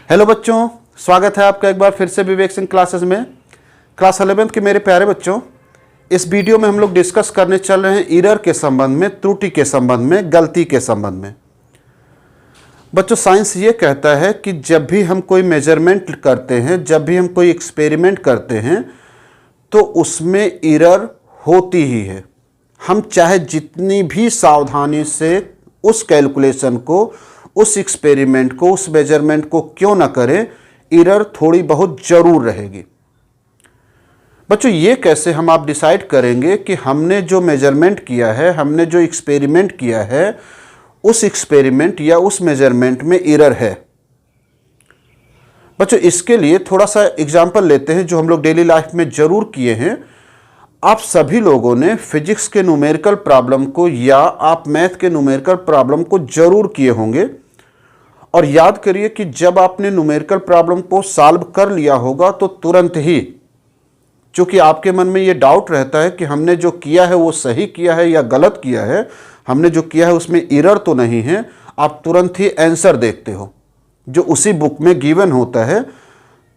Hello बच्चों, स्वागत है आपका एक बार फिर से विवेक सिंह क्लासेस में। क्लास 11th के मेरे प्यारे बच्चों, इस वीडियो में हम लोग डिस्कस करने चल रहे हैं एरर के संबंध में, त्रुटि के संबंध में, गलती के संबंध में। बच्चों, साइंस ये कहता है कि जब भी हम कोई मेजरमेंट करते हैं, जब भी हम कोई एक्सपेरिमेंट करते हैं, तो उसमें एरर होती ही है। हम चाहे जितनी भी सावधानी से उस कैलकुलेशन को, उस एक्सपेरिमेंट को, उस मेजरमेंट को क्यों ना करें, एरर थोड़ी बहुत जरूर रहेगी। बच्चों, ये कैसे हम आप डिसाइड करेंगे कि हमने जो मेजरमेंट किया है, हमने जो एक्सपेरिमेंट किया है, उस एक्सपेरिमेंट या उस मेजरमेंट में एरर है? बच्चों, इसके लिए थोड़ा सा एग्जांपल लेते हैं जो हम लोग डेली लाइफ में जरूर किए हैं। आप सभी लोगों ने फिजिक्स के न्यूमेरिकल प्रॉब्लम को या आप मैथ के न्यूमेरिकल प्रॉब्लम को जरूर किए होंगे। और याद करिए कि जब आपने न्यूमेरिकल प्रॉब्लम को सॉल्व कर लिया होगा तो तुरंत ही, चूंकि आपके मन में ये डाउट रहता है कि हमने जो किया है वो सही किया है या गलत किया है, हमने जो किया है उसमें एरर तो नहीं है, आप तुरंत ही आंसर देखते हो जो उसी बुक में गिवन होता है।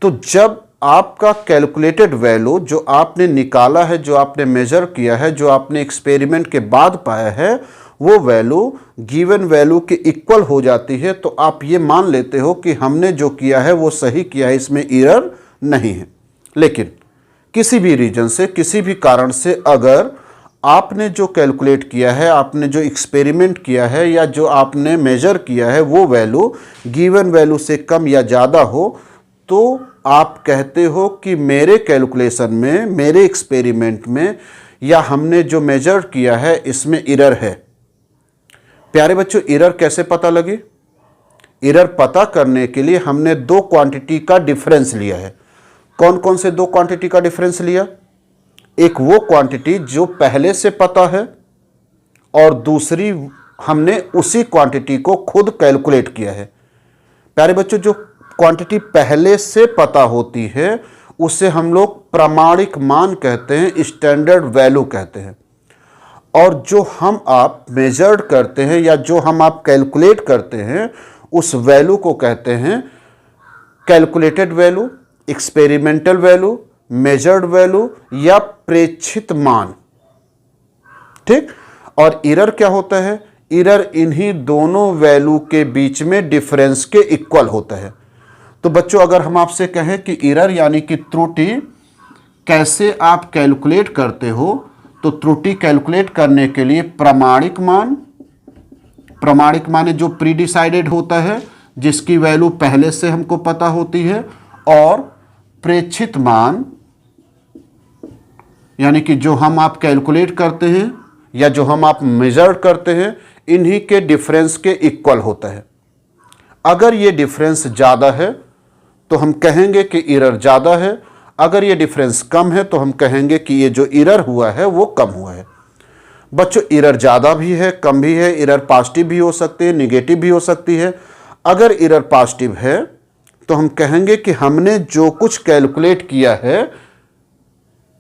तो जब आपका कैलकुलेटेड वैल्यू जो आपने निकाला है, जो आपने मेजर किया है, जो आपने एक्सपेरिमेंट के बाद पाया है, वो वैल्यू गिवन वैल्यू के इक्वल हो जाती है, तो आप ये मान लेते हो कि हमने जो किया है वो सही किया है, इसमें एरर नहीं है। लेकिन किसी भी रीजन से, किसी भी कारण से अगर आपने जो कैलकुलेट किया है, आपने जो एक्सपेरिमेंट किया है या जो आपने मेजर किया है, वो वैल्यू गिवन वैल्यू से कम या ज़्यादा हो, तो आप कहते हो कि मेरे कैलकुलेशन में, मेरे एक्सपेरिमेंट में या हमने जो मेजर किया है इसमें एरर है। प्यारे बच्चों, एरर कैसे पता लगे? एरर पता करने के लिए हमने दो क्वांटिटी का डिफरेंस लिया है। कौन कौन से दो क्वांटिटी का डिफरेंस लिया? एक वो क्वांटिटी जो पहले से पता है और दूसरी हमने उसी क्वांटिटी को खुद कैलकुलेट किया है। प्यारे बच्चों, जो क्वांटिटी पहले से पता होती है उसे हम लोग प्रामाणिक मान कहते हैं, स्टैंडर्ड वैल्यू कहते हैं। और जो हम आप मेजर्ड करते हैं या जो हम आप कैलकुलेट करते हैं, उस वैल्यू को कहते हैं calculated value, experimental value, measured value या प्रेक्षित मान। ठीक? और एरर क्या होता है? एरर इन्हीं दोनों वैल्यू के बीच में डिफरेंस के इक्वल होता है। तो बच्चों, अगर हम आपसे कहें कि एरर यानी कि त्रुटि कैसे आप कैलकुलेट करते हो, तो त्रुटि कैलकुलेट करने के लिए प्रामाणिक मान जो प्री डिसाइडेड होता है, जिसकी वैल्यू पहले से हमको पता होती है, और प्रेक्षित मान यानी कि जो हम आप कैलकुलेट करते हैं या जो हम आप मेजर करते हैं, इन्हीं के डिफरेंस के इक्वल होता है। अगर ये डिफरेंस ज़्यादा है तो हम कहेंगे कि एरर ज़्यादा है, अगर ये डिफरेंस कम है तो हम कहेंगे कि ये जो एरर हुआ है वो कम हुआ है। बच्चों, एरर ज़्यादा भी है, कम भी है, एरर पॉजिटिव भी हो सकती है, निगेटिव भी हो सकती है। अगर एरर पॉजिटिव है तो हम कहेंगे कि हमने जो कुछ कैलकुलेट किया है,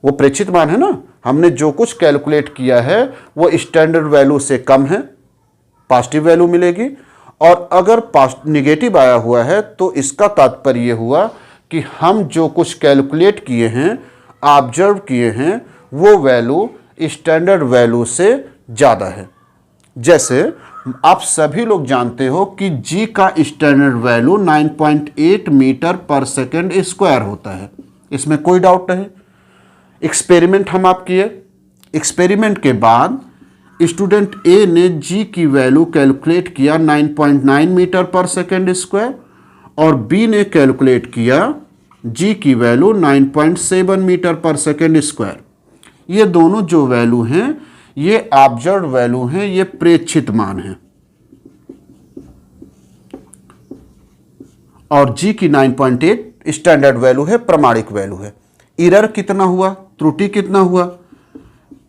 वो प्रेक्षित मान है ना, हमने जो कुछ कैलकुलेट किया है वो स्टैंडर्ड वैल्यू से कम है, पॉजिटिव वैल्यू मिलेगी। और अगर निगेटिव आया हुआ है तो इसका तात्पर्य ये हुआ कि हम जो कुछ कैलकुलेट किए हैं, ऑब्जर्व किए हैं, वो वैल्यू स्टैंडर्ड वैल्यू से ज़्यादा है। जैसे आप सभी लोग जानते हो कि जी का स्टैंडर्ड वैल्यू 9.8 मीटर पर सेकेंड स्क्वायर होता है, इसमें कोई डाउट नहीं। एक्सपेरिमेंट हम आप किए, एक्सपेरिमेंट के बाद स्टूडेंट ए ने जी की वैल्यू कैलकुलेट किया 9.9 मीटर पर सेकेंड स्क्वायर, और बी ने कैलकुलेट किया जी की वैल्यू 9.7 मीटर पर सेकेंड स्क्वायर। ये दोनों जो वैल्यू हैं ये ऑब्जर्व्ड वैल्यू हैं, ये प्रेक्षित मान हैं। और जी की 9.8 स्टैंडर्ड वैल्यू है, प्रमाणिक वैल्यू है। एरर कितना हुआ, त्रुटि कितना हुआ?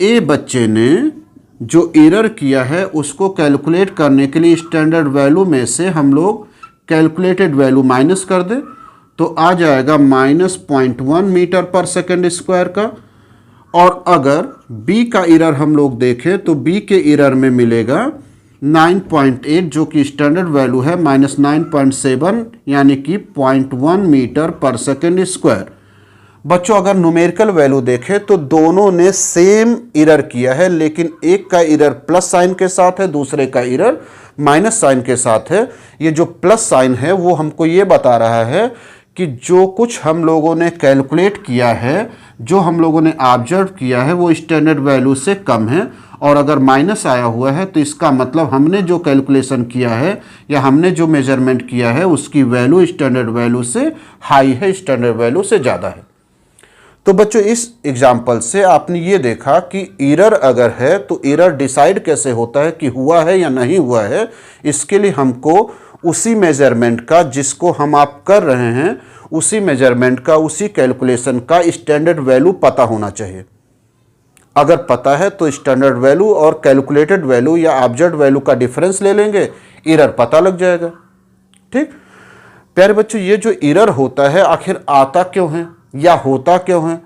ए बच्चे ने जो एरर किया है उसको कैलकुलेट करने के लिए स्टैंडर्ड वैल्यू में से हम लोग कैलकुलेटेड वैल्यू माइनस कर दें तो आ जाएगा -0.1 मीटर पर सेकेंड स्क्वायर का। और अगर बी का एरर हम लोग देखें तो बी के एरर में मिलेगा 9.8 जो कि स्टैंडर्ड वैल्यू है माइनस 9.7 यानी कि 0.1 मीटर पर सेकेंड स्क्वायर। बच्चों अगर न्यूमेरिकल वैल्यू देखें तो दोनों ने सेम एरर किया है, लेकिन एक का एरर प्लस साइन के साथ है, दूसरे का एरर माइनस साइन के साथ है। ये जो प्लस साइन है वो हमको ये बता रहा है कि जो कुछ हम लोगों ने कैलकुलेट किया है, जो हम लोगों ने ऑब्जर्व किया है वो स्टैंडर्ड वैल्यू से कम है। और अगर माइनस आया हुआ है तो इसका मतलब हमने जो कैलकुलेशन किया है या हमने जो मेजरमेंट किया है उसकी वैल्यू स्टैंडर्ड वैल्यू से हाई है, स्टैंडर्ड वैल्यू से ज़्यादा है। तो बच्चों इस एग्जाम्पल से आपने ये देखा कि एरर अगर है तो एरर डिसाइड कैसे होता है कि हुआ है या नहीं हुआ है। इसके लिए हमको उसी मेजरमेंट का जिसको हम आप कर रहे हैं, उसी मेजरमेंट का, उसी कैलकुलेशन का स्टैंडर्ड वैल्यू पता होना चाहिए। अगर पता है तो स्टैंडर्ड वैल्यू और कैलकुलेटेड वैल्यू या ऑब्जर्व्ड वैल्यू का डिफरेंस ले लेंगे, एरर पता लग जाएगा। ठीक प्यारे बच्चों, ये जो एरर होता है आखिर आता क्यों है या होता क्यों है?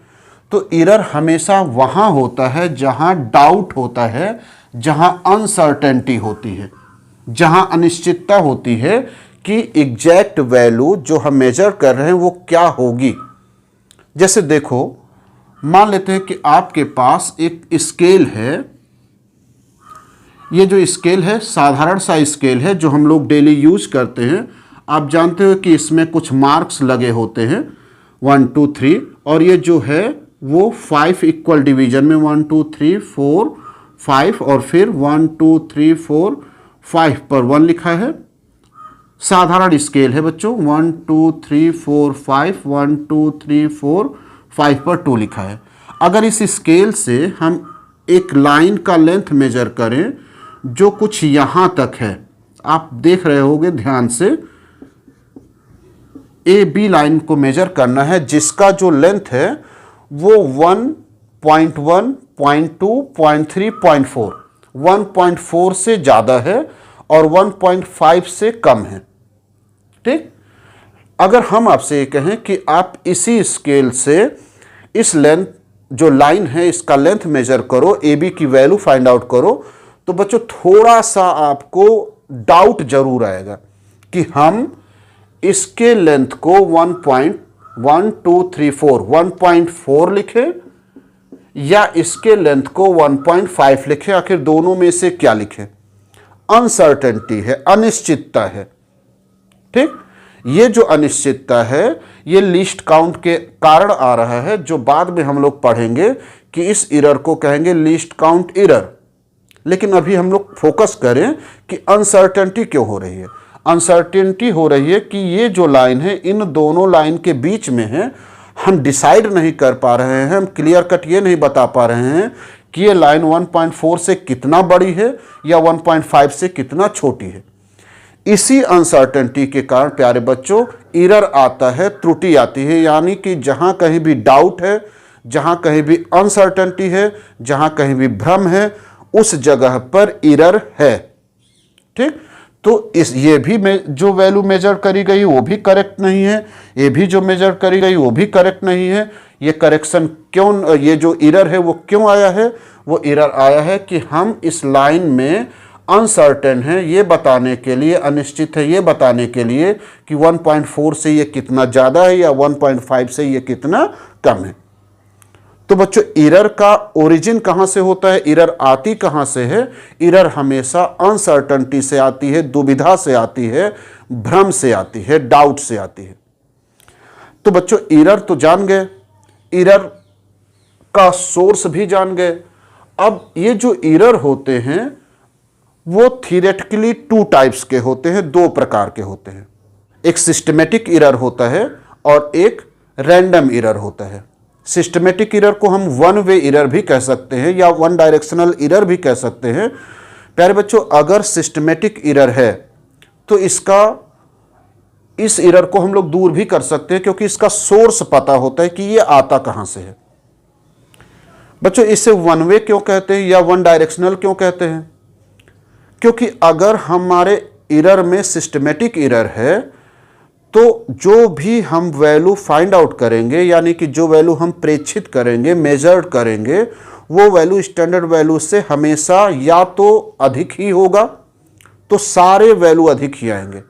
तो एरर हमेशा वहां होता है जहां डाउट होता है, जहां अनसर्टेनिटी होती है, जहां अनिश्चितता होती है कि एग्जैक्ट वैल्यू जो हम मेजर कर रहे हैं वो क्या होगी। जैसे देखो, मान लेते हैं कि आपके पास एक स्केल है। ये जो स्केल है साधारण सा स्केल है जो हम लोग डेली यूज करते हैं। आप जानते हो कि इसमें कुछ मार्क्स लगे होते हैं 1 2 3, और ये जो है वो 5 इक्वल डिवीजन में 1 2 3 4 5 और फिर 1 2 3 4 5 पर 1 लिखा है। साधारण स्केल है बच्चों, 1 2 3 4 5 1 2 3 4 5 पर 2 लिखा है। अगर इस स्केल से हम एक लाइन का लेंथ मेजर करें जो कुछ यहाँ तक है, आप देख रहे होंगे ध्यान से, ए बी लाइन को मेजर करना है जिसका जो लेंथ है वो 1.1 0.2 0.3 0.4 1.4 से ज़्यादा है और 1.5 से कम है। ठीक, अगर हम आपसे ये कहें कि आप इसी स्केल से इस लेंथ जो लाइन है इसका लेंथ मेजर करो, ए बी की वैल्यू फाइंड आउट करो, तो बच्चों थोड़ा सा आपको डाउट जरूर आएगा कि हम इसके लेंथ को 1.1234 1.4 लिखें या इसके लेंथ को 1.5 लिखें, आखिर दोनों में से क्या लिखें। अनसर्टेनिटी है, अनिश्चितता है। ठीक, ये जो अनिश्चितता है ये लीस्ट काउंट के कारण आ रहा है, जो बाद में हम लोग पढ़ेंगे कि इस एरर को कहेंगे लीस्ट काउंट एरर। लेकिन अभी हम लोग फोकस करें कि अनसर्टेनिटी क्यों हो रही है। अनसर्टेनिटी हो रही है कि ये जो लाइन है इन दोनों लाइन के बीच में है, हम डिसाइड नहीं कर पा रहे हैं, हम क्लियर कट ये नहीं बता पा रहे हैं कि ये लाइन 1.4 से कितना बड़ी है या 1.5 से कितना छोटी है। इसी अनसर्टेनिटी के कारण प्यारे बच्चों एरर आता है, त्रुटि आती है, यानी कि जहां कहीं भी डाउट है, जहां कहीं भी अनसर्टेनिटी है, जहां कहीं भी भ्रम है, उस जगह पर एरर है। ठीक, तो ये भी जो वैल्यू मेजर करी गई वो भी करेक्ट नहीं है, ये भी जो मेजर करी गई वो भी करेक्ट नहीं है। ये करेक्शन क्यों, ये जो एरर है वो क्यों आया है? वो एरर आया है कि हम इस लाइन में अनसर्टेन है ये बताने के लिए, अनिश्चित है ये बताने के लिए कि 1.4 से ये कितना ज़्यादा है या 1.5 से ये कितना कम है। तो बच्चों एरर का ओरिजिन कहाँ से होता है, एरर आती कहाँ से है? एरर हमेशा अनसर्टेनिटी से आती है, दुविधा से आती है, भ्रम से आती है, डाउट से आती है। तो बच्चों एरर तो जान गए, एरर का सोर्स भी जान गए। अब ये जो एरर होते हैं वो थियरेटिकली 2 टाइप्स के होते हैं, 2 प्रकार के होते हैं। एक सिस्टमेटिक एरर होता है और एक रैंडम एरर होता है। सिस्टमेटिक एरर को हम वन वे एरर भी कह सकते हैं या वन डायरेक्शनल एरर भी कह सकते हैं। प्यारे बच्चों अगर सिस्टमेटिक एरर है तो इस एरर को हम लोग दूर भी कर सकते हैं क्योंकि इसका सोर्स पता होता है कि ये आता कहां से है। बच्चों इसे वन वे क्यों कहते हैं या वन डायरेक्शनल क्यों कहते हैं? क्योंकि अगर हमारे एरर में सिस्टमेटिक एरर है तो जो भी हम वैल्यू फाइंड आउट करेंगे, यानी कि जो वैल्यू हम प्रेक्षित करेंगे, मेजर्ड करेंगे, वो वैल्यू स्टैंडर्ड वैल्यू से हमेशा या तो अधिक ही होगा तो सारे वैल्यू अधिक ही आएंगे,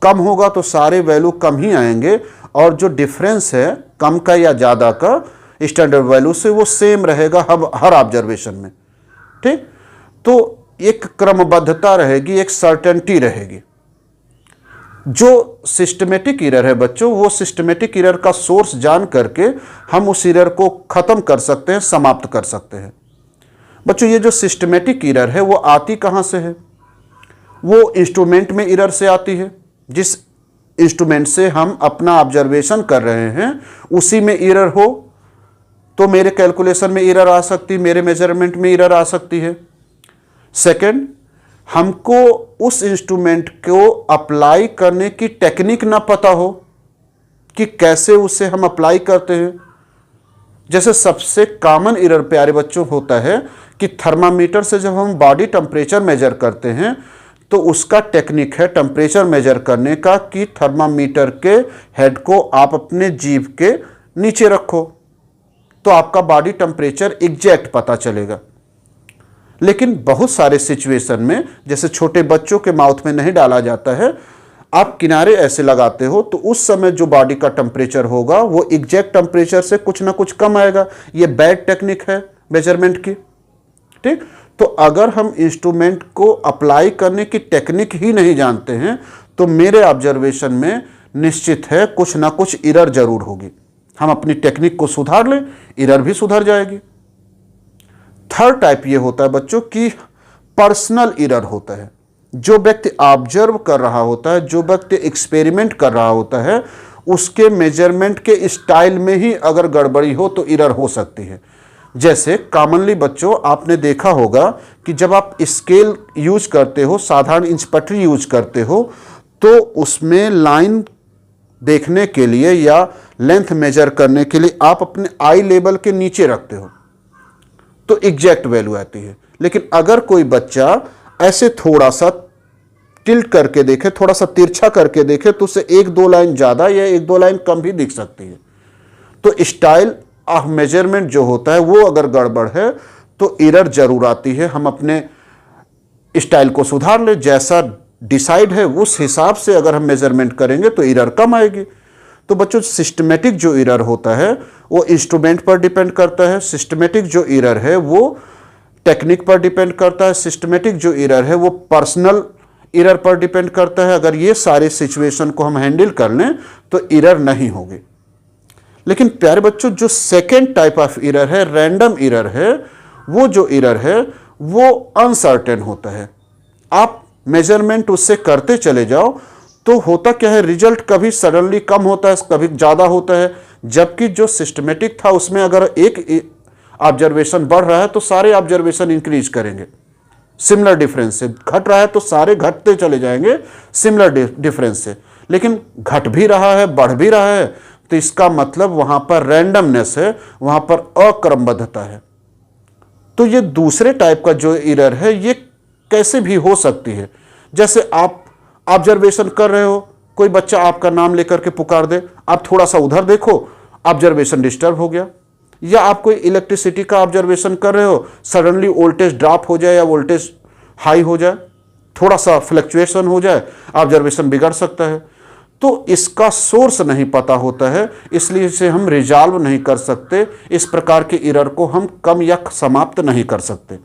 कम होगा तो सारे वैल्यू कम ही आएंगे, और जो डिफरेंस है कम का या ज़्यादा का स्टैंडर्ड वैल्यू से वो सेम रहेगा हर ऑब्जर्वेशन में। ठीक, तो एक क्रमबद्धता रहेगी, एक सर्टेनिटी रहेगी। जो सिस्टमेटिक एरर है बच्चों, वो सिस्टमेटिक एरर का सोर्स जान करके हम उस एरर को खत्म कर सकते हैं, समाप्त कर सकते हैं। बच्चों ये जो सिस्टमेटिक एरर है वो आती कहाँ से है? वो इंस्ट्रूमेंट में एरर से आती है। जिस इंस्ट्रूमेंट से हम अपना ऑब्जर्वेशन कर रहे हैं उसी में एरर हो तो मेरे कैलकुलेशन में एरर आ सकती है, मेरे मेजरमेंट में एरर आ सकती है। सेकंड, हमको उस इंस्ट्रूमेंट को अप्लाई करने की टेक्निक ना पता हो कि कैसे उसे हम अप्लाई करते हैं। जैसे सबसे कॉमन एरर प्यारे बच्चों होता है कि थर्मामीटर से जब हम बॉडी टेम्परेचर मेजर करते हैं तो उसका टेक्निक है टेम्परेचर मेजर करने का कि थर्मामीटर के हेड को आप अपने जीभ के नीचे रखो तो आपका बॉडी टेम्परेचर एग्जैक्ट पता चलेगा। लेकिन बहुत सारे सिचुएशन में, जैसे छोटे बच्चों के माउथ में नहीं डाला जाता है, आप किनारे ऐसे लगाते हो तो उस समय जो बॉडी का टेम्परेचर होगा वो एग्जैक्ट टेम्परेचर से कुछ ना कुछ कम आएगा। ये बैड टेक्निक है मेजरमेंट की। ठीक, तो अगर हम इंस्ट्रूमेंट को अप्लाई करने की टेक्निक ही नहीं जानते हैं तो मेरे ऑब्जर्वेशन में निश्चित है कुछ ना कुछ एरर जरूर होगी। हम अपनी टेक्निक को सुधार लें, एरर भी सुधर जाएगी। थर्ड टाइप ये होता है बच्चों कि पर्सनल एरर होता है। जो व्यक्ति ऑब्जर्व कर रहा होता है, जो व्यक्ति एक्सपेरिमेंट कर रहा होता है, उसके मेजरमेंट के स्टाइल में ही अगर गड़बड़ी हो तो एरर हो सकती है। जैसे कॉमनली बच्चों आपने देखा होगा कि जब आप स्केल यूज करते हो, साधारण इंच पटरी यूज करते हो, तो उसमें लाइन देखने के लिए या लेंथ मेजर करने के लिए आप अपने आई लेवल के नीचे रखते हो तो एग्जैक्ट वैल्यू आती है। लेकिन अगर कोई बच्चा ऐसे थोड़ा सा टिल्ट करके देखे, थोड़ा सा तिरछा करके देखे, तो उसे एक दो लाइन ज़्यादा या एक दो लाइन कम भी दिख सकती है। तो स्टाइल ऑफ मेजरमेंट जो होता है वो अगर गड़बड़ है तो एरर जरूर आती है। हम अपने स्टाइल को सुधार ले, जैसा डिसाइड है उस हिसाब से अगर हम मेजरमेंट करेंगे तो एरर कम आएगी। तो बच्चों सिस्टमेटिक जो एरर होता है वो इंस्ट्रूमेंट पर डिपेंड करता है। सिस्टमेटिक जो एरर है वो टेक्निक पर डिपेंड करता है। सिस्टमेटिक जो एरर है वो पर्सनल एरर पर डिपेंड करता है। अगर ये सारे सिचुएशन को हम हैंडल कर लें तो एरर नहीं होगी। लेकिन प्यारे बच्चों जो सेकेंड टाइप ऑफ एरर है, रैंडम एरर है, वो जो एरर है वो अनसर्टेन होता है। आप मेजरमेंट उससे करते चले जाओ तो होता क्या है, रिजल्ट कभी सडनली कम होता है, कभी ज़्यादा होता है। जबकि जो सिस्टमेटिक था उसमें अगर एक ऑब्जर्वेशन बढ़ रहा है तो सारे ऑब्जर्वेशन इंक्रीज करेंगे सिमिलर डिफरेंस से। घट रहा है तो सारे घटते चले जाएंगे सिमिलर डिफरेंस से। लेकिन घट भी रहा है, बढ़ भी रहा है, तो इसका मतलब वहां पर रैंडमनेस है, वहां पर अक्रमबद्धता है। तो ये दूसरे टाइप का जो एरर है ये कैसे भी हो सकती है। जैसे आप ऑब्जर्वेशन कर रहे हो, कोई बच्चा आपका नाम लेकर के पुकार दे, आप थोड़ा सा उधर देखो, ऑब्जर्वेशन डिस्टर्ब हो गया। या आप कोई इलेक्ट्रिसिटी का ऑब्जर्वेशन कर रहे हो, सडनली वोल्टेज ड्रॉप हो जाए या वोल्टेज हाई हो जाए, थोड़ा सा फ्लक्चुएशन हो जाए, ऑब्जर्वेशन बिगड़ सकता है। तो इसका सोर्स नहीं पता होता है, इसलिए इसे हम रिजॉल्व नहीं कर सकते। इस प्रकार के एरर को हम कम या समाप्त नहीं कर सकते।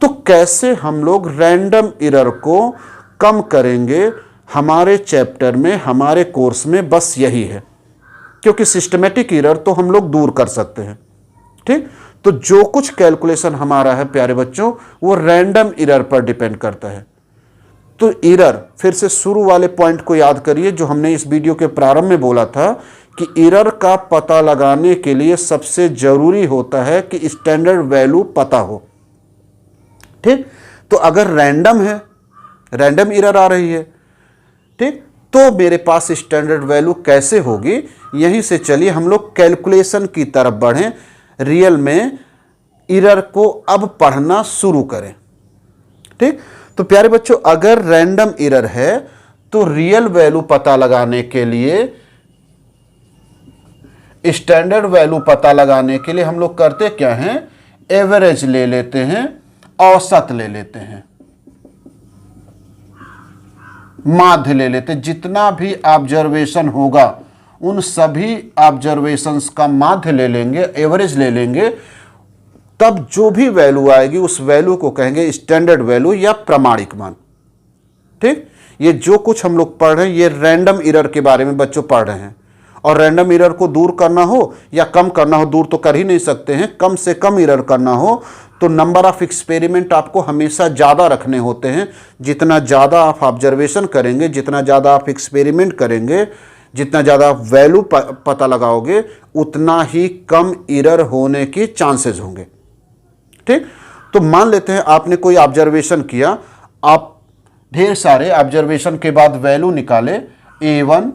तो कैसे हम लोग रैंडम एरर को कम करेंगे? हमारे चैप्टर में, हमारे कोर्स में बस यही है, क्योंकि सिस्टमेटिक एरर तो हम लोग दूर कर सकते हैं। ठीक, तो जो कुछ कैलकुलेशन हमारा है प्यारे बच्चों वो रैंडम एरर पर डिपेंड करता है। तो एरर, फिर से शुरू वाले पॉइंट को याद करिए जो हमने इस वीडियो के प्रारंभ में बोला था कि एरर का पता लगाने के लिए सबसे जरूरी होता है कि स्टैंडर्ड वैल्यू पता हो। ठीक, तो अगर रैंडम है, रैंडम एरर आ रही है, ठीक, तो मेरे पास स्टैंडर्ड वैल्यू कैसे होगी? यहीं से चलिए हम लोग कैलकुलेशन की तरफ बढ़ें, रियल में एरर को अब पढ़ना शुरू करें। ठीक, तो प्यारे बच्चों अगर रैंडम एरर है तो रियल वैल्यू पता लगाने के लिए, स्टैंडर्ड वैल्यू पता लगाने के लिए हम लोग करते क्या हैं, एवरेज ले लेते हैं, औसत ले लेते हैं। माध्य ले लेते हैं। जितना भी ऑब्जर्वेशन होगा उन सभी ऑब्जर्वेशंस का माध्य ले लेंगे, एवरेज ले लेंगे, तब जो भी वैल्यू आएगी उस वैल्यू को कहेंगे स्टैंडर्ड वैल्यू या प्रमाणिक मान। ठीक, ये जो कुछ हम लोग पढ़ रहे हैं ये रैंडम एरर के बारे में बच्चों पढ़ रहे हैं, और रैंडम एरर को दूर करना हो या कम करना हो, दूर तो कर ही नहीं सकते हैं, कम से कम एरर करना हो तो नंबर ऑफ एक्सपेरिमेंट आपको हमेशा ज़्यादा रखने होते हैं। जितना ज़्यादा आप ऑब्जर्वेशन करेंगे, जितना ज़्यादा आप एक्सपेरिमेंट करेंगे, जितना ज़्यादा आप वैल्यू पता लगाओगे, उतना ही कम एरर होने के चांसेस होंगे। ठीक, तो मान लेते हैं आपने कोई ऑब्जर्वेशन किया, आप ढेर सारे ऑब्जर्वेशन के बाद वैल्यू निकाले A1,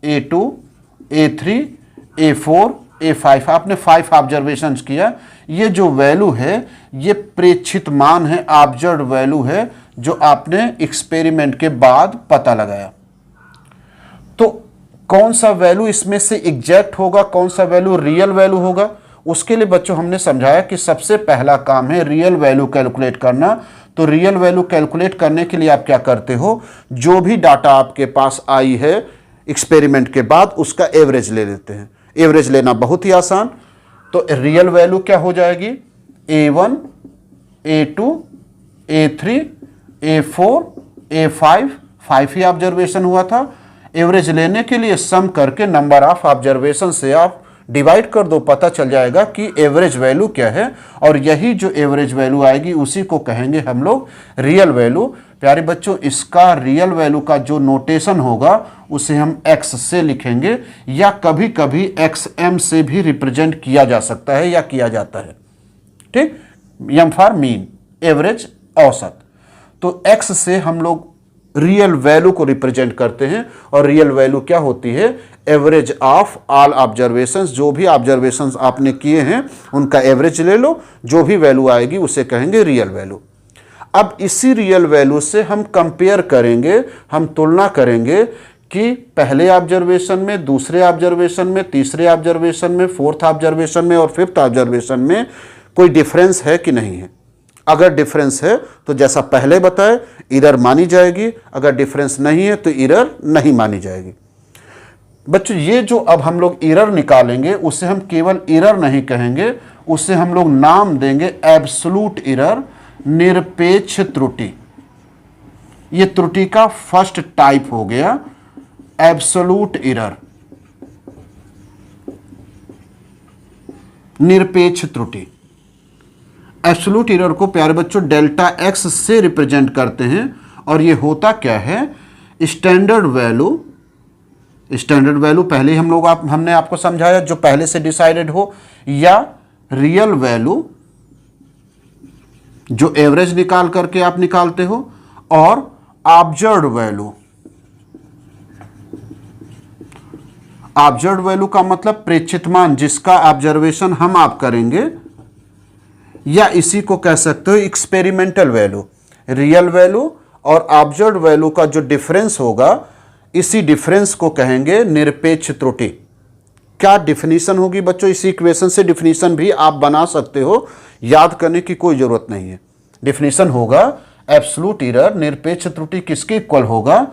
A2, A3, A4, A5, आपने 5 ऑब्जर्वेशंस किया। ये जो वैल्यू है ये प्रेक्षित मान है, ऑब्जर्व्ड वैल्यू है जो आपने एक्सपेरिमेंट के बाद पता लगाया। तो कौन सा वैल्यू इसमें से एग्जैक्ट होगा, कौन सा वैल्यू रियल वैल्यू होगा, उसके लिए बच्चों हमने समझाया कि सबसे पहला काम है रियल वैल्यू कैलकुलेट करना। तो रियल वैल्यू कैलकुलेट करने के लिए आप क्या करते हो, जो भी डाटा आपके पास आई है एक्सपेरिमेंट के बाद उसका एवरेज ले लेते हैं। एवरेज लेना बहुत ही आसान। तो रियल वैल्यू क्या हो जाएगी, A1, A2, A3, A4, A5, 5 ही ऑब्जर्वेशन हुआ था। एवरेज लेने के लिए सम करके नंबर ऑफ ऑब्जर्वेशन से आप डिवाइड कर दो, पता चल जाएगा कि एवरेज वैल्यू क्या है, और यही जो एवरेज वैल्यू आएगी उसी को कहेंगे हम लोग रियल वैल्यू। प्यारे बच्चों, इसका रियल वैल्यू का जो नोटेशन होगा उसे हम x से लिखेंगे, या कभी कभी XM से भी रिप्रेजेंट किया जा सकता है या किया जाता है। ठीक, M फॉर मीन, एवरेज, औसत। तो x से हम लोग रियल वैल्यू को रिप्रेजेंट करते हैं, और रियल वैल्यू क्या होती है, एवरेज ऑफ ऑल ऑब्जर्वेशंस। जो भी ऑब्जर्वेशंस आपने किए हैं उनका एवरेज ले लो, जो भी वैल्यू आएगी उसे कहेंगे रियल वैल्यू। अब इसी रियल वैल्यू से हम कंपेयर करेंगे, हम तुलना करेंगे कि पहले ऑब्जर्वेशन में, दूसरे ऑब्जर्वेशन में, तीसरे ऑब्जर्वेशन में, फोर्थ ऑब्जर्वेशन में और फिफ्थ ऑब्जर्वेशन में कोई डिफरेंस है कि नहीं है। अगर डिफरेंस है तो जैसा पहले बताए एरर मानी जाएगी, अगर डिफरेंस नहीं है तो एरर नहीं मानी जाएगी। बच्चों, ये जो अब हम लोग एरर निकालेंगे उसे हम केवल एरर नहीं कहेंगे, उसे हम लोग नाम देंगे एब्सोल्यूट एरर, निरपेक्ष त्रुटि। ये त्रुटि का फर्स्ट टाइप हो गया एब्सोल्यूट एरर, निरपेक्ष त्रुटि। एब्सोल्यूट एरर को प्यारे बच्चों डेल्टा x से रिप्रेजेंट करते हैं, और ये होता क्या है, स्टैंडर्ड वैल्यू। स्टैंडर्ड वैल्यू पहले हम लोग हमने आपको समझाया जो पहले से डिसाइडेड हो, या रियल वैल्यू जो एवरेज निकाल करके आप निकालते हो, और ऑब्जर्व्ड वैल्यू। ऑब्जर्व्ड वैल्यू का मतलब प्रेक्षित मान, जिसका ऑब्जर्वेशन हम आप करेंगे, या इसी को कह सकते हो एक्सपेरिमेंटल वैल्यू। रियल वैल्यू और ऑब्जर्व्ड वैल्यू का जो डिफरेंस होगा, इसी डिफरेंस को कहेंगे निरपेक्ष त्रुटि। क्या डिफिनीशन होगी बच्चों, इसी इक्वेशन से डिफिनीशन भी आप बना सकते हो, याद करने की कोई जरूरत नहीं है। डिफिनीशन होगा एब्सोल्यूट एरर, निरपेक्ष त्रुटि किसके इक्वल होगा,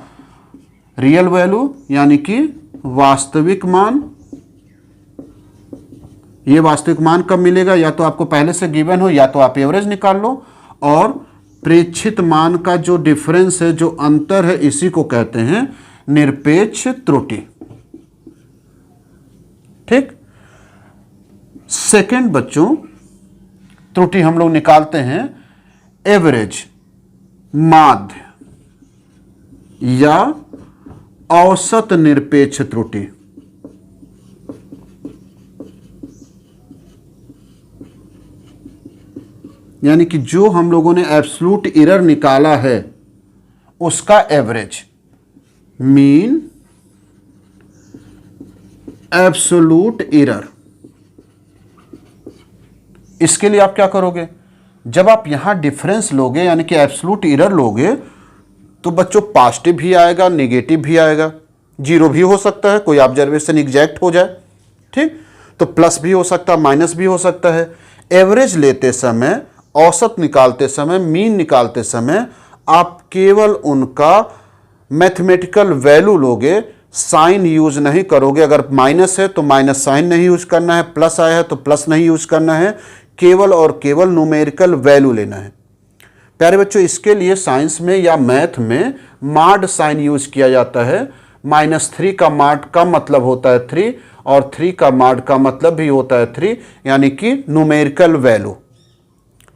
रियल वैल्यू यानी कि वास्तविक मान। ये वास्तविक मान कब मिलेगा, या तो आपको पहले से गिवन हो या तो आप एवरेज निकाल लो, और प्रेक्षित मान का जो डिफरेंस है, जो अंतर है, इसी को कहते हैं निरपेक्ष त्रुटि। ठीक, सेकंड बच्चों, त्रुटि हम लोग निकालते हैं एवरेज, माध्य या औसत निरपेक्ष त्रुटि। यानी कि जो हम लोगों ने एब्सोल्यूट एरर निकाला है उसका एवरेज, मीन एब्सोल्यूट एरर। इसके लिए आप क्या करोगे, जब आप यहां डिफरेंस लोगे यानी कि एब्सोल्यूट एरर लोगे, तो बच्चों पॉजिटिव भी आएगा, नेगेटिव भी आएगा, जीरो भी हो सकता है, कोई ऑब्जर्वेशन एग्जैक्ट हो जाए। ठीक, तो प्लस भी हो सकता है, माइनस भी हो सकता है। एवरेज लेते समय, औसत निकालते समय, मीन निकालते समय आप केवल उनका मैथमेटिकल वैल्यू लोगे, साइन यूज नहीं करोगे। अगर माइनस है तो माइनस साइन नहीं यूज करना है, प्लस आया है तो प्लस नहीं यूज करना है, केवल और केवल न्यूमेरिकल वैल्यू लेना है। प्यारे बच्चों, इसके लिए साइंस में या मैथ में मॉड साइन यूज किया जाता है। -3 का मॉड का मतलब होता है 3 और 3 का मॉड का मतलब भी होता है 3, यानी कि न्यूमेरिकल वैल्यू।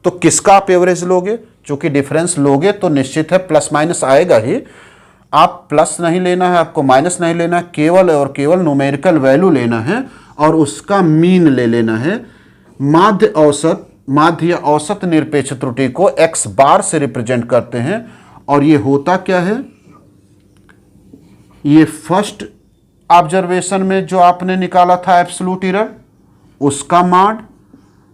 तो किसका आप एवरेज लोगे? चूंकि डिफरेंस लोगे तो निश्चित है प्लस माइनस आएगा ही। आप प्लस नहीं लेना है, आपको माइनस नहीं लेना है, केवल और केवल न्यूमेरिकल वैल्यू लेना है और उसका मीन ले लेना है। माध्य या औसत निरपेक्ष त्रुटि को x बार से रिप्रेजेंट करते हैं। और ये होता क्या है? ये फर्स्ट ऑब्जर्वेशन में जो आपने निकाला था एब्सोल्यूट एरर, उसका मॉड,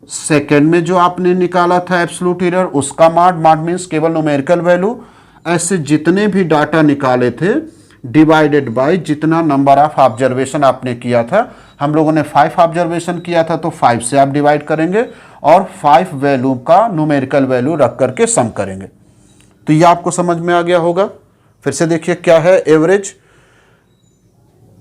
सेकेंड में जो आपने निकाला था एब्सोल्यूट एरर, उसका मॉड मीन्स केवल न्यूमेरिकल वैल्यू। ऐसे जितने भी डाटा निकाले थे डिवाइडेड बाय जितना नंबर ऑफ ऑब्जर्वेशन आपने किया था। हम लोगों ने 5 ऑब्जर्वेशन किया था तो 5 से आप डिवाइड करेंगे और 5 वैल्यू का न्यूमेरिकल वैल्यू रख करके सम करेंगे। तो ये आपको समझ में आ गया होगा। फिर से देखिए क्या है एवरेज।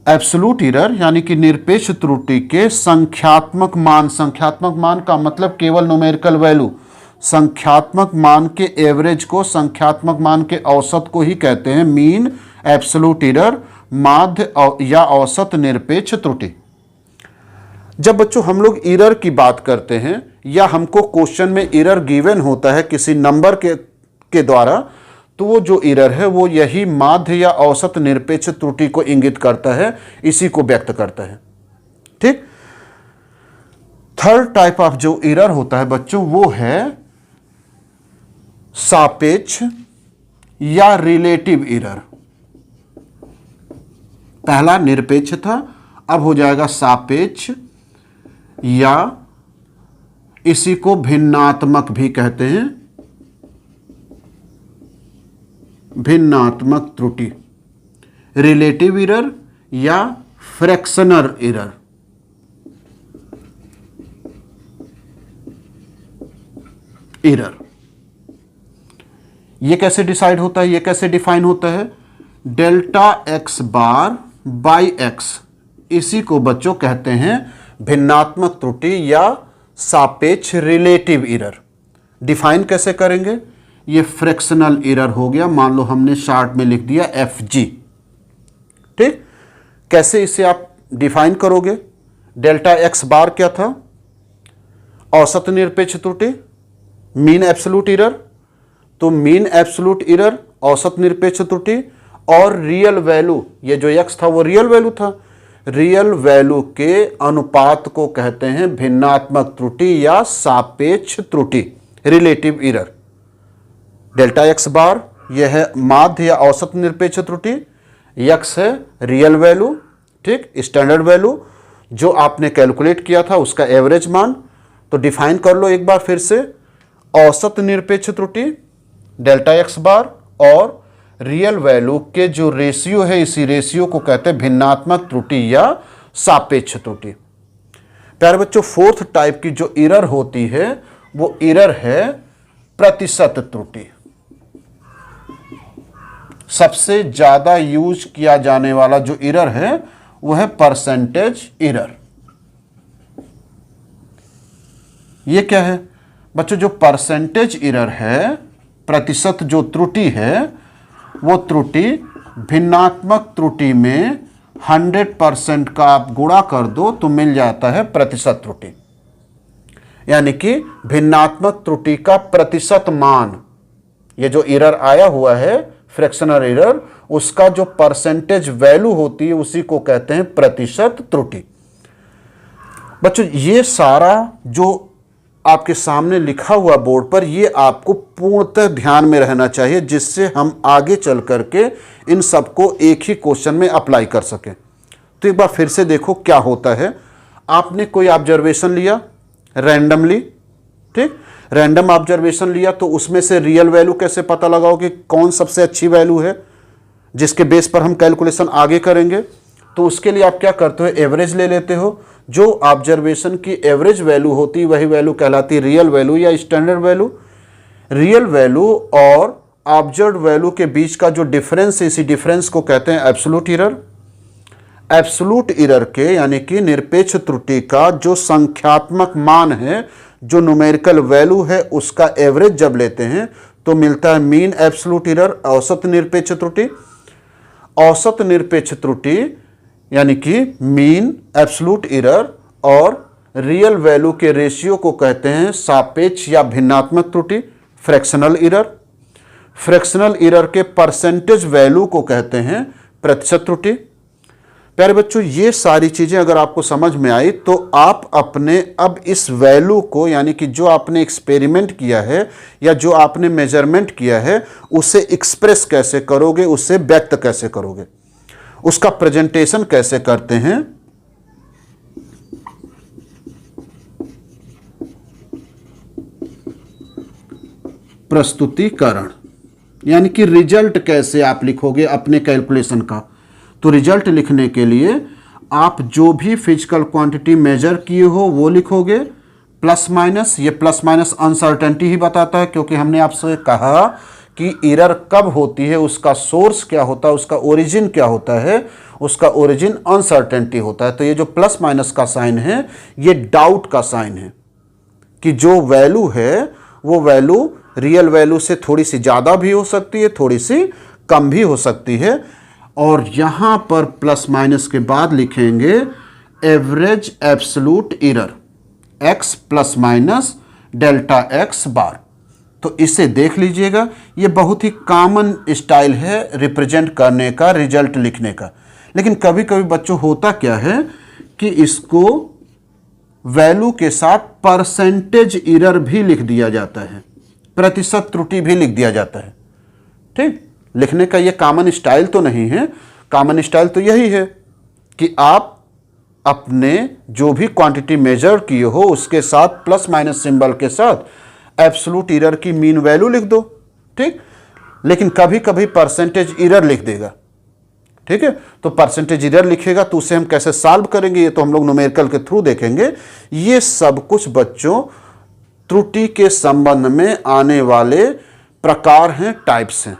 एब्सोल्यूट एरर यानी कि निरपेक्ष त्रुटि के संख्यात्मक मान का मतलब केवल न्यूमेरिकल वैल्यू, संख्यात्मक मान के एवरेज को, संख्यात्मक मान के औसत को ही कहते हैं मीन, एब्सोल्यूट एरर, माध्य या औसत निरपेक्ष त्रुटि। जब बच्चों हम लोग एरर की बात करते हैं या हमको क्वेश्चन में एरर गिवन होता है किसी नंबर के द्वारा, तो वो जो एरर है वो यही माध्य या औसत निरपेक्ष त्रुटि को इंगित करता है, इसी को व्यक्त करता है। ठीक। थर्ड टाइप ऑफ जो एरर होता है बच्चों वो है सापेक्ष या रिलेटिव एरर। पहला निरपेक्ष था, अब हो जाएगा सापेक्ष या इसी को भिन्नात्मक भी कहते हैं, भिन्नात्मक त्रुटि, रिलेटिव एरर या फ्रैक्शनल एरर। ये कैसे डिसाइड होता है, ये कैसे डिफाइन होता है? Delta x bar by x, इसी को बच्चों कहते हैं भिन्नात्मक त्रुटि या सापेक्ष रिलेटिव एरर। डिफाइन कैसे करेंगे? ये फ्रैक्शनल एरर हो गया, मान लो हमने शार्ट में लिख दिया FG। ठीक। कैसे इसे आप डिफाइन करोगे? डेल्टा x बार क्या था? औसत निरपेक्ष त्रुटि, मीन एब्सोल्यूट एरर। तो मीन एब्सोल्यूट एरर, औसत निरपेक्ष त्रुटि और रियल वैल्यू, ये जो x था वो रियल वैल्यू था, रियल वैल्यू के अनुपात को कहते हैं भिन्नात्मक त्रुटि या सापेक्ष त्रुटि, रिलेटिव एरर। डेल्टा x बार यह है माध्य या औसत निरपेक्ष त्रुटि, x है रियल वैल्यू, ठीक, स्टैंडर्ड वैल्यू जो आपने कैलकुलेट किया था उसका एवरेज मान। तो डिफाइन कर लो एक बार फिर से, औसत निरपेक्ष त्रुटि डेल्टा x बार और रियल वैल्यू के जो रेशियो है, इसी रेशियो को कहते हैं भिन्नात्मक त्रुटि या सापेक्ष त्रुटि। प्यारे बच्चों, फोर्थ टाइप की जो एरर होती है वो एरर है प्रतिशत त्रुटि। सबसे ज्यादा यूज किया जाने वाला जो एरर है वो है परसेंटेज एरर। ये क्या है बच्चों? जो परसेंटेज एरर है, प्रतिशत जो त्रुटि है, वो त्रुटि भिन्नात्मक त्रुटि में 100% का आप गुणा कर दो तो मिल जाता है प्रतिशत त्रुटि। यानी कि भिन्नात्मक त्रुटि का प्रतिशत मान, ये जो एरर आया हुआ है फ्रैक्शनल एरर, उसका जो परसेंटेज वैल्यू होती है उसी को कहते हैं प्रतिशत त्रुटि। बच्चों, ये सारा जो आपके सामने लिखा हुआ बोर्ड पर, ये आपको पूर्णतः ध्यान में रहना चाहिए, जिससे हम आगे चल करके इन सबको एक ही क्वेश्चन में अप्लाई कर सकें। तो एक बार फिर से देखो क्या होता है। आपने कोई ऑब्जर्वेशन लिया रैंडमली, ठीक, रैंडम ऑब्जर्वेशन लिया, तो उसमें से रियल वैल्यू कैसे पता लगाओ कि कौन सबसे अच्छी वैल्यू है, जिसके बेस पर हम कैलकुलेशन आगे करेंगे। तो उसके लिए आप क्या करते हो? एवरेज ले लेते हो। जो ऑब्जर्वेशन की एवरेज वैल्यू होती है वही वैल्यू कहलाती है रियल वैल्यू या स्टैंडर्ड वैल्यू। रियल वैल्यू और ऑब्जर्व्ड वैल्यू के बीच का जो डिफरेंस है, इसी डिफरेंस को कहते हैं एब्सोल्यूट एरर। एब्सोल्यूट एरर के यानी कि निरपेक्ष त्रुटि का जो संख्यात्मक मान है, जो न्यूमेरिकल वैल्यू है, उसका एवरेज जब लेते हैं तो मिलता है मीन एब्सोल्यूट एरर, औसत निरपेक्ष त्रुटि। औसत निरपेक्ष त्रुटि यानी कि मीन एब्सोल्यूट एरर और रियल वैल्यू के रेशियो को कहते हैं सापेक्ष या भिन्नात्मक त्रुटि, फ्रैक्शनल एरर। फ्रैक्शनल एरर के परसेंटेज वैल्यू को कहते हैं प्रतिशत त्रुटि। प्यारे बच्चों, ये सारी चीजें अगर आपको समझ में आई तो आप अपने अब इस वैल्यू को यानी कि जो आपने एक्सपेरिमेंट किया है या जो आपने मेजरमेंट किया है उसे एक्सप्रेस कैसे करोगे, उससे व्यक्त कैसे करोगे, उसका प्रेजेंटेशन कैसे करते हैं। प्रस्तुतिकरण यानी कि रिजल्ट कैसे आप लिखोगे अपने कैलकुलेशन का। तो रिजल्ट लिखने के लिए आप जो भी फिजिकल क्वांटिटी मेजर किए हो वो लिखोगे, प्लस माइनस। ये प्लस माइनस अनसर्टेनिटी ही बताता है, क्योंकि हमने आपसे कहा कि एरर कब होती है, उसका सोर्स क्या होता है, उसका ओरिजिन क्या होता है, उसका ओरिजिन अनसर्टेनिटी होता है। तो ये जो प्लस माइनस का साइन है ये डाउट का साइन है कि जो वैल्यू है वो वैल्यू रियल वैल्यू से थोड़ी सी ज़्यादा भी हो सकती है, थोड़ी सी कम भी हो सकती है। और यहां पर प्लस माइनस के बाद लिखेंगे average absolute error x plus minus delta x बार। तो इसे देख लीजिएगा, ये बहुत ही कॉमन स्टाइल है रिप्रेजेंट करने का, रिजल्ट लिखने का। लेकिन कभी कभी बच्चों होता क्या है कि इसको वैल्यू के साथ परसेंटेज एरर भी लिख दिया जाता है, प्रतिशत त्रुटि भी लिख दिया जाता है। ठीक, लिखने का ये कॉमन स्टाइल तो नहीं है। कॉमन स्टाइल तो यही है कि आप अपने जो भी क्वांटिटी मेजर किए हो उसके साथ प्लस माइनस सिंबल के साथ एब्सोल्यूट एरर की मीन वैल्यू लिख दो। ठीक, लेकिन कभी कभी परसेंटेज एरर लिख देगा। ठीक है, तो परसेंटेज एरर लिखेगा तो उसे हम कैसे सॉल्व करेंगे ये तो हम लोग न्यूमेरिकल के थ्रू देखेंगे। ये सब कुछ बच्चों त्रुटि के संबंध में आने वाले प्रकार हैं, टाइप्स हैं,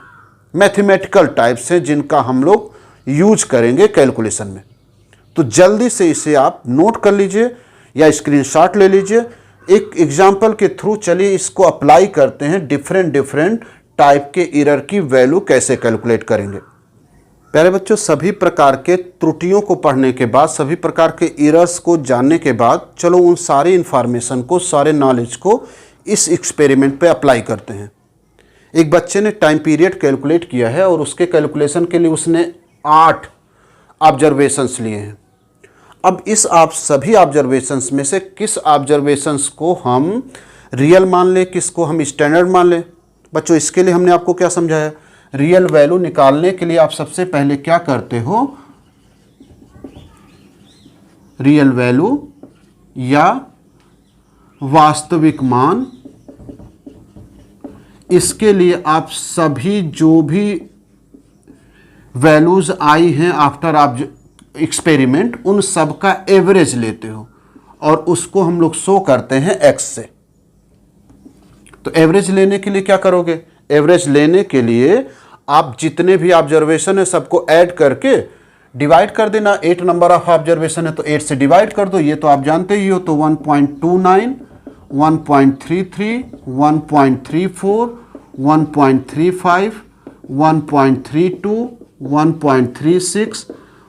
मैथमेटिकल टाइप्स हैं जिनका हम लोग यूज करेंगे कैलकुलेशन में। तो जल्दी से इसे आप नोट कर लीजिए या स्क्रीनशॉट ले लीजिए। एक एग्जांपल के थ्रू चलिए इसको अप्लाई करते हैं, डिफरेंट टाइप के एरर की वैल्यू कैसे कैलकुलेट करेंगे। प्यारे बच्चों, सभी प्रकार के त्रुटियों को पढ़ने के बाद, सभी प्रकार के एरर्स को जानने के बाद चलो उन सारे इंफॉर्मेशन को, सारे नॉलेज को इस एक्सपेरिमेंट पे अप्लाई करते हैं। एक बच्चे ने टाइम पीरियड कैलकुलेट किया है और उसके कैलकुलेशन के लिए उसने 8 ऑब्जर्वेशंस लिए हैं। अब इस आप सभी ऑब्जर्वेशंस में से किस ऑब्जर्वेशंस को हम रियल मान लें, किसको हम स्टैंडर्ड मान लें। बच्चों, इसके लिए हमने आपको क्या समझाया, रियल वैल्यू निकालने के लिए आप सबसे पहले क्या करते हो, रियल वैल्यू या वास्तविक मान, इसके लिए आप सभी जो भी वैल्यूज आई हैं आफ्टर आप एक्सपेरिमेंट उन सब का एवरेज लेते हो और उसको हम लोग शो करते हैं x से। तो एवरेज लेने के लिए क्या करोगे, एवरेज लेने के लिए आप जितने भी ऑब्जर्वेशन है सबको ऐड करके डिवाइड कर देना। 8 नंबर ऑफ ऑब्जर्वेशन है तो 8 से डिवाइड कर दो, ये तो आप जानते ही हो। तो 1.29, 1.33, 1.34, 1.35, 1.32, 1.36,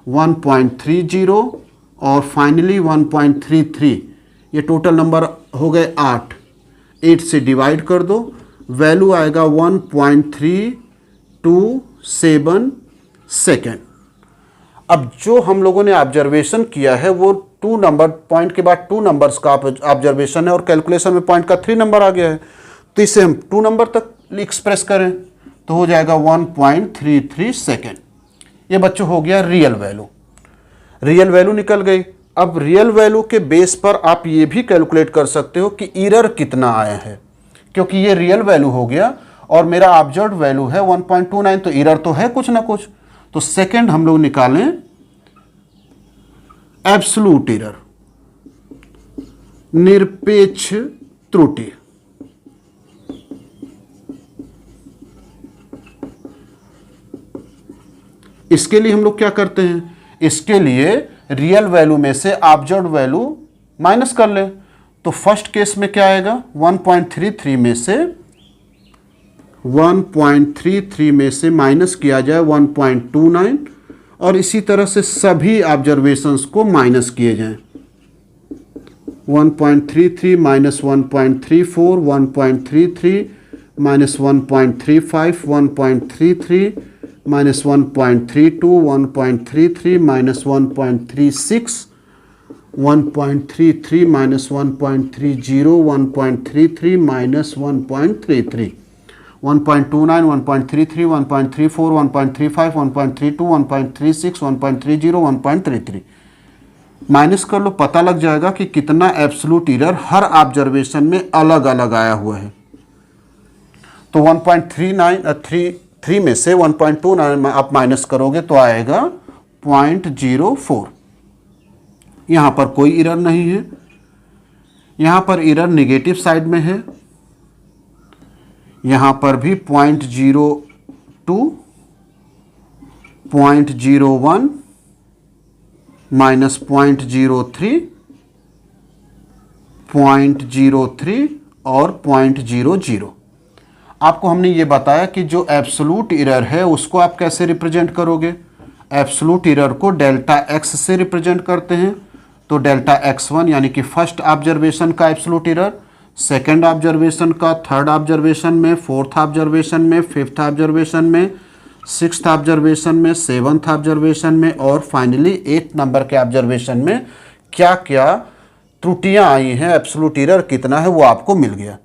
1.30 और फाइनली 1.33। ये टोटल नंबर हो गए 8। 8 से डिवाइड कर दो, वैल्यू आएगा 1.327 सेकेंड। अब जो हम लोगों ने ऑब्जर्वेशन किया है वो 2 नंबर, पॉइंट के बाद 2 नंबर्स का ऑब्जर्वेशन है और कैलकुलेशन में पॉइंट का 3 नंबर आ गया है। तो इसे हम 2 नंबर तक एक्सप्रेस करें तो हो जाएगा 1.33 सेकेंड। ये बच्चों हो गया रियल वैल्यू। रियल वैल्यू निकल गई। अब रियल वैल्यू के बेस पर आप ये भी कैलकुलेट कर सकते हो कि एरर कितना आया है, क्योंकि ये रियल वैल्यू हो गया और मेरा ऑब्जर्व्ड वैल्यू है 1.29, तो एरर तो है कुछ ना कुछ। तो सेकंड हम लोग निकालें एब्सोल्यूट एरर, निरपेक्ष त्रुटि। इसके लिए हम लोग क्या करते हैं, इसके लिए रियल वैल्यू में से ऑब्जर्व्ड वैल्यू माइनस कर लें। तो फर्स्ट केस में क्या आएगा, 1.33 में से माइनस किया जाए 1.29 और इसी तरह से सभी ऑब्जर्वेशंस को माइनस किए जाएं। 1.33 minus 1.34, 1.33 minus 1.35, 1.33 minus 1.32, 1.33 minus 1.36, 1.33 minus 1.30, 1.33 minus 1.33, 1.29, 1.33, 1.34, 1.35, 1.32, 1.36, 1.30, 1.33 minus कर लो, पता लग जाएगा कि कितना एब्सोल्यूट एरर हर ऑब्जर्वेशन में अलग अलग आया हुआ है। तो 1.3 में से 1.29 आप माइनस करोगे तो आएगा 0.04। यहां पर कोई एरर नहीं है, यहां पर एरर नेगेटिव साइड में है, यहां पर भी 0.02, 0.01 माइनस 0.03, 0.03 और 0.00। आपको हमने ये बताया कि जो एब्सोल्यूट एरर है उसको आप कैसे रिप्रेजेंट करोगे। एब्सोल्यूट एरर को डेल्टा एक्स से रिप्रेजेंट करते हैं। तो डेल्टा x1 यानी कि फर्स्ट ऑब्जर्वेशन का एब्सोल्यूट एरर, सेकेंड ऑब्जर्वेशन का, थर्ड ऑब्जर्वेशन में, फोर्थ ऑब्जर्वेशन में, फिफ्थ ऑब्जर्वेशन में, सिक्स्थ ऑब्जर्वेशन में, सेवन्थ ऑब्जर्वेशन में और फाइनली 8 नंबर के ऑब्जर्वेशन में क्या क्या त्रुटियां आई हैं, एब्सोल्यूट एरर कितना है वो आपको मिल गया।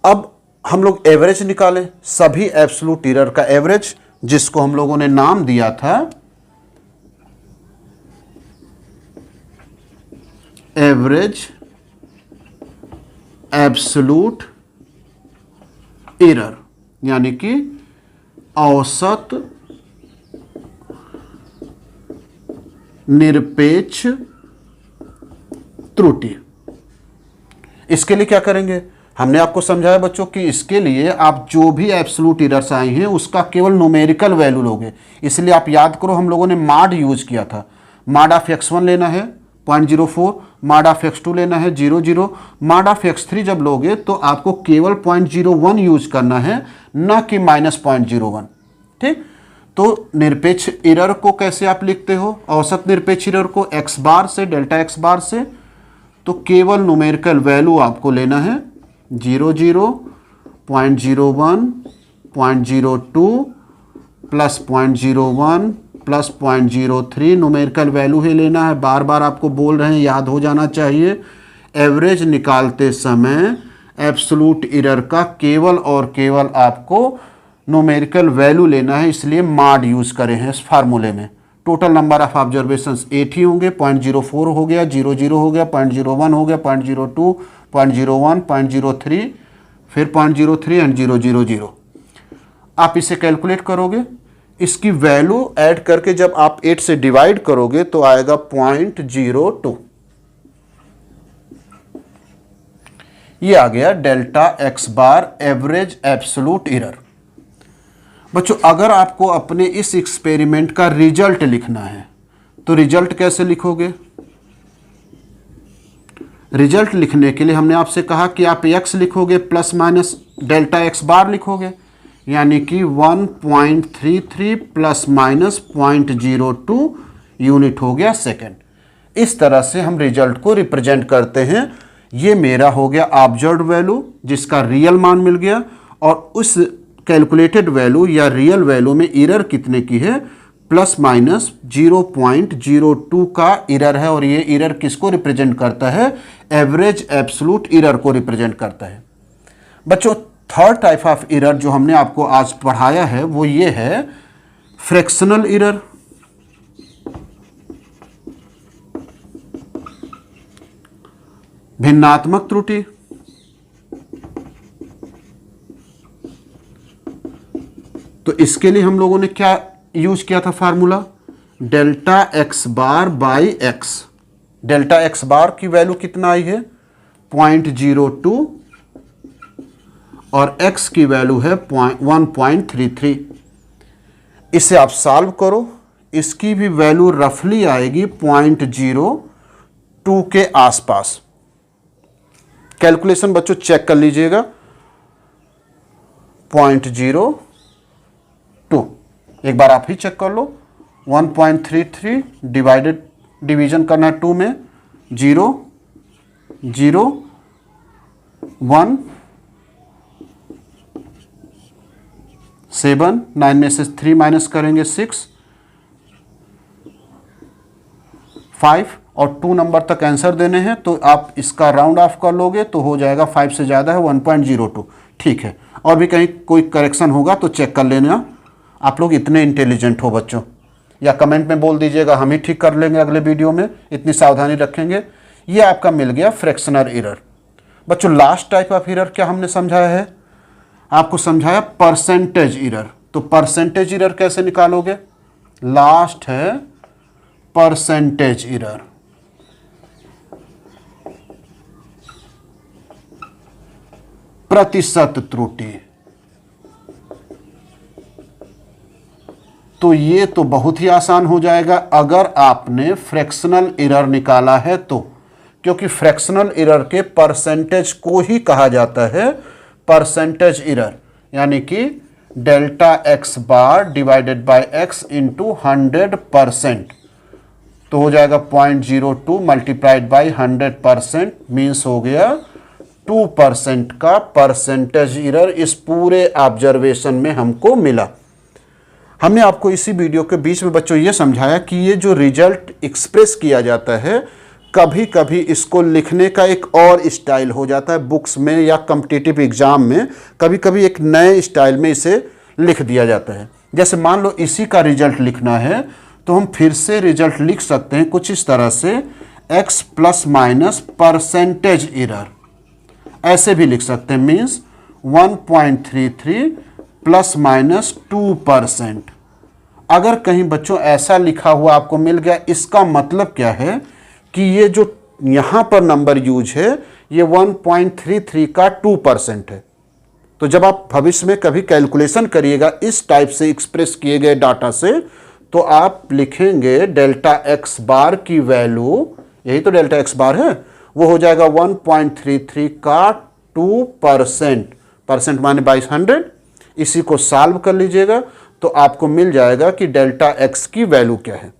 अब हम लोग एवरेज निकालें, सभी एब्सोल्यूट एरर का एवरेज, जिसको हम लोगों ने नाम दिया था एवरेज एब्सोल्यूट एरर, यानी कि औसत निरपेक्ष त्रुटि। इसके लिए क्या करेंगे, हमने आपको समझाया बच्चों कि इसके लिए आप जो भी एब्सोल्यूट एरर्स आई हैं उसका केवल न्यूमेरिकल वैल्यू लोगे। इसलिए आप याद करो, हम लोगों ने माड यूज किया था। माड ऑफ x1 लेना है 0.04, माड ऑफ x2 लेना है 0.0, माड ऑफ x3 जब लोगे तो आपको केवल 0.01 यूज करना है, न कि -0.01। ठीक, तो निरपेक्ष एरर को कैसे आप लिखते हो, औसत निरपेक्ष एरर को x बार से, डेल्टा x बार से, तो केवल न्यूमेरिकल वैल्यू आपको लेना है 0.0, 0.01, 0.02 प्लस 0.01 प्लस 0.03 न्यूमेरिकल वैल्यू ही लेना है। बार बार आपको बोल रहे हैं, याद हो जाना चाहिए। एवरेज निकालते समय एब्सोल्यूट एरर का केवल और केवल आपको न्यूमेरिकल वैल्यू लेना है, इसलिए माड यूज करें हैं इस फार्मूले में। टोटल नंबर ऑफ ऑब्जर्वेशंस 8 ही होंगे। 0.04 हो गया, 0.0 हो गया, 0.01 हो गया, 0.02, 0.01, 0.03, फिर 0.03 एंड 0.00। आप इसे कैलकुलेट करोगे, इसकी वैल्यू ऐड करके जब आप 8 से डिवाइड करोगे तो आएगा 0.02। ये आ गया डेल्टा x बार एवरेज एब्सोल्यूट एरर। बच्चों, अगर आपको अपने इस एक्सपेरिमेंट का रिजल्ट लिखना है तो रिजल्ट कैसे लिखोगे। रिजल्ट लिखने के लिए हमने आपसे कहा कि आप x लिखोगे प्लस माइनस डेल्टा x बार लिखोगे, यानी कि 1.33 प्लस माइनस 0.02 यूनिट हो गया सेकेंड। इस तरह से हम रिजल्ट को रिप्रेजेंट करते हैं। ये मेरा हो गया ऑब्जर्व्ड वैल्यू जिसका रियल मान मिल गया, और उस कैलकुलेटेड वैल्यू या रियल वैल्यू में एरर कितने की है, प्लस माइनस 0.02 का एरर है। और ये एरर किसको रिप्रेजेंट करता है, एवरेज एब्सोल्यूट एरर को रिप्रेजेंट करता है। बच्चों, थर्ड टाइप ऑफ एरर जो हमने आपको आज पढ़ाया है वो ये है फ्रैक्शनल एरर। भिन्नात्मक त्रुटि। तो इसके लिए हम लोगों ने क्या यूज किया था formula, delta x bar by x. Delta x बार की वैल्यू कितना आई है 0.02 और x की वैल्यू है 1.33। इसे आप सॉल्व करो, इसकी भी वैल्यू रफली आएगी 0.02 के आसपास। कैलकुलेशन बच्चों चेक कर लीजिएगा, 0.02, एक बार आप ही चेक कर लो। 1.33 डिवीजन करना है 2 में, 0 0 1 7, 9 में से 3 माइनस करेंगे 6 5 और 2 नंबर तक आंसर देने हैं, तो आप इसका राउंड ऑफ कर लोगे तो हो जाएगा 5 से ज़्यादा है 1.02। ठीक है, और भी कहीं कोई करेक्शन होगा तो चेक कर लेना। आप लोग इतने इंटेलिजेंट हो बच्चों, या कमेंट में बोल दीजिएगा, हम ही ठीक कर लेंगे अगले वीडियो में, इतनी सावधानी रखेंगे। ये आपका मिल गया फ्रैक्शनल एरर। बच्चों लास्ट टाइप ऑफ एरर क्या हमने समझाया है, आपको समझाया परसेंटेज एरर। तो परसेंटेज एरर कैसे निकालोगे, लास्ट है परसेंटेज एरर। प्रतिशत त्रुटि। तो ये तो बहुत ही आसान हो जाएगा अगर आपने फ्रैक्शनल एरर निकाला है तो, क्योंकि फ्रैक्शनल एरर के परसेंटेज को ही कहा जाता है परसेंटेज एरर, यानी कि delta x bar divided by x into 100%। तो हो जाएगा 0.02 मल्टीप्लाइड बाई 100% मीन्स हो गया 2% का परसेंटेज एरर इस पूरे ऑब्जर्वेशन में हमको मिला। हमने आपको इसी वीडियो के बीच में बच्चों ये समझाया कि ये जो रिजल्ट एक्सप्रेस किया जाता है, कभी कभी इसको लिखने का एक और स्टाइल हो जाता है बुक्स में या कॉम्पिटिटिव एग्जाम में, कभी कभी एक नए स्टाइल में इसे लिख दिया जाता है। जैसे मान लो इसी का रिजल्ट लिखना है तो हम फिर से रिजल्ट लिख सकते हैं कुछ इस तरह से, x plus minus percentage error, ऐसे भी लिख सकते हैं, मीन्स 1.33 प्लस माइनस 2%। अगर कहीं बच्चों ऐसा लिखा हुआ आपको मिल गया, इसका मतलब क्या है कि ये जो यहां पर नंबर यूज है ये 1.33 का 2% है। तो जब आप भविष्य में कभी कैलकुलेशन करिएगा इस टाइप से एक्सप्रेस किए गए डाटा से, तो आप लिखेंगे डेल्टा एक्स बार की वैल्यू, यही तो डेल्टा एक्स बार है, वो हो जाएगा 1.33 का 2%, परसेंट माने बाई 100। इसी को सॉल्व कर लीजिएगा तो आपको मिल जाएगा कि डेल्टा एक्स की वैल्यू क्या है।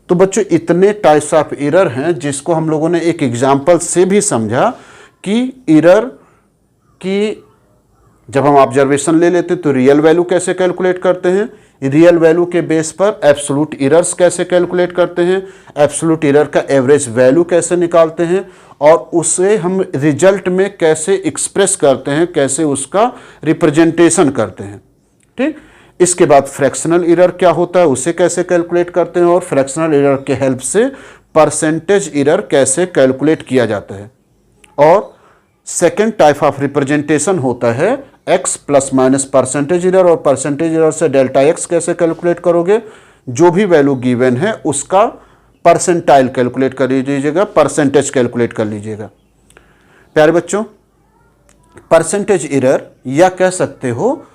तो बच्चों इतने टाइप्स ऑफ एरर हैं जिसको हम लोगों ने एक एग्जाम्पल से भी समझा कि एरर की जब हम ऑब्जर्वेशन ले लेते हैं तो रियल वैल्यू कैसे कैलकुलेट करते हैं, रियल वैल्यू के बेस पर एब्सोल्यूट एरर्स कैसे कैलकुलेट करते हैं, एब्सोल्यूट एरर का एवरेज वैल्यू कैसे निकालते हैं, और उसे हम रिजल्ट में कैसे एक्सप्रेस करते हैं, कैसे उसका रिप्रेजेंटेशन करते हैं। ठीक, इसके बाद फ्रैक्शनल एरर क्या होता है उसे कैसे कैलकुलेट करते हैं, और फ्रैक्शनल एरर के हेल्प से परसेंटेज एरर कैसे कैलकुलेट किया जाता है। और सेकेंड टाइप ऑफ रिप्रेजेंटेशन होता है x plus minus percentage error, और परसेंटेज एरर से डेल्टा x कैसे कैलकुलेट करोगे, जो भी वैल्यू गिवन है उसका परसेंटाइल कैलकुलेट कर लीजिएगा, परसेंटेज कैलकुलेट कर लीजिएगा। प्यारे बच्चों, परसेंटेज एरर या कह सकते हो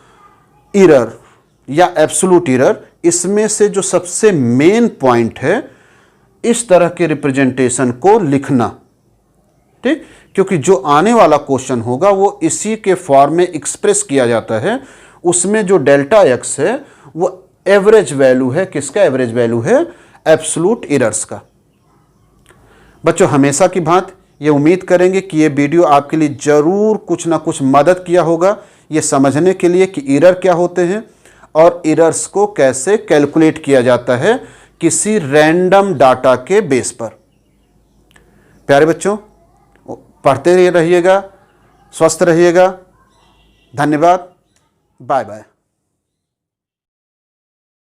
एरर या एब्सोल्यूट एरर, इसमें से जो सबसे मेन पॉइंट है इस तरह के रिप्रेजेंटेशन को लिखना। ठीक, क्योंकि जो आने वाला क्वेश्चन होगा वो इसी के फॉर्म में एक्सप्रेस किया जाता है। उसमें जो डेल्टा एक्स है वो एवरेज वैल्यू है, किसका एवरेज वैल्यू है, एब्सोल्यूट एरर्स का। बच्चों हमेशा की भांति ये उम्मीद करेंगे कि ये वीडियो आपके लिए जरूर कुछ ना कुछ मदद किया होगा ये समझने के लिए कि एरर क्या होते हैं और एरर्स को कैसे कैलकुलेट किया जाता है किसी रैंडम डाटा के बेस पर। प्यारे बच्चों, पढ़ते रहिएगा, स्वस्थ रहिएगा। धन्यवाद, बाय बाय।